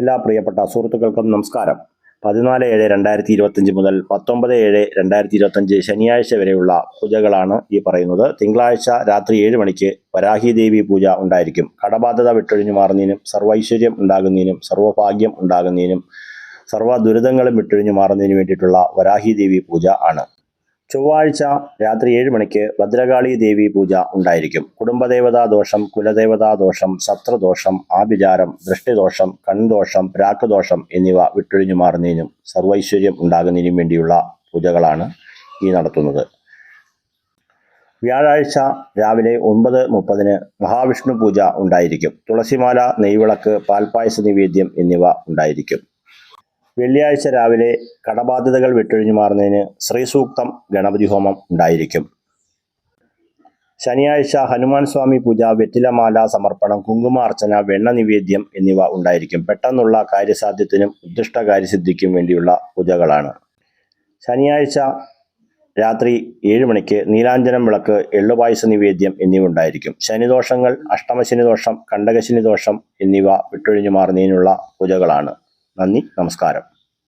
എല്ലാ പ്രിയപ്പെട്ട സുഹൃത്തുക്കൾക്കും നമസ്കാരം. 14/7/2025 മുതൽ 19/7/2025 ശനിയാഴ്ച വരെയുള്ള പൂജകളാണ് ഈ പറയുന്നത്. തിങ്കളാഴ്ച രാത്രി 7 മണിക്ക് വരാഹി ദേവി പൂജ ഉണ്ടായിരിക്കും. കടബാധ്യത വിട്ടൊഴിഞ്ഞു മാറുന്നതിനും സർവൈശ്വര്യം ഉണ്ടാകുന്നതിനും സർവ്വഭാഗ്യം ഉണ്ടാകുന്നതിനും സർവ്വ ദുരിതങ്ങളും വിട്ടൊഴിഞ്ഞു മാറുന്നതിനും വേണ്ടിയിട്ടുള്ള വരാഹി ദേവി പൂജ ആണ്. ചൊവ്വാഴ്ച രാത്രി 7 മണിക്ക് ഭദ്രകാളി ദേവി പൂജ ഉണ്ടായിരിക്കും. കുടുംബദേവതാ ദോഷം, കുലദേവതാ ദോഷം, ശത്രുദോഷം, ആഭിചാരം, ദൃഷ്ടിദോഷം, കൺദോഷം, രാക്കുദോഷം എന്നിവ വിട്ടൊഴിഞ്ഞു മാറുന്നതിനും സർവൈശ്വര്യം ഉണ്ടാകുന്നതിനും വേണ്ടിയുള്ള പൂജകളാണ് ഈ നടത്തുന്നത്. വ്യാഴാഴ്ച രാവിലെ 9:30 മഹാവിഷ്ണു പൂജ ഉണ്ടായിരിക്കും. തുളസിമാല, നെയ്വിളക്ക്, പാൽപ്പായസ നിവേദ്യം എന്നിവ ഉണ്ടായിരിക്കും. വെള്ളിയാഴ്ച രാവിലെ കടബാധ്യതകൾ വിട്ടൊഴിഞ്ഞു മാറുന്നതിന് ശ്രീസൂക്തം ഗണപതി ഹോമം ഉണ്ടായിരിക്കും. ശനിയാഴ്ച ഹനുമാൻ സ്വാമി പൂജ, വെറ്റിലമാല സമർപ്പണം, കുങ്കുമാർച്ചന, വെണ്ണ നിവേദ്യം എന്നിവ ഉണ്ടായിരിക്കും. പെട്ടെന്നുള്ള കാര്യസാധ്യത്തിനും ഉദ്ദിഷ്ട കാര്യസിദ്ധിക്കും വേണ്ടിയുള്ള പൂജകളാണ്. ശനിയാഴ്ച രാത്രി 7 മണിക്ക് നീലാഞ്ജനം വിളക്ക്, എള്ളുപായസ നിവേദ്യം എന്നിവ ഉണ്ടായിരിക്കും. ശനിദോഷങ്ങൾ, അഷ്ടമശനി ദോഷം, കണ്ടകശനി ദോഷം എന്നിവ വിട്ടൊഴിഞ്ഞു മാറുന്നതിനുള്ള പൂജകളാണ്. നന്ദി, നമസ്കാരം.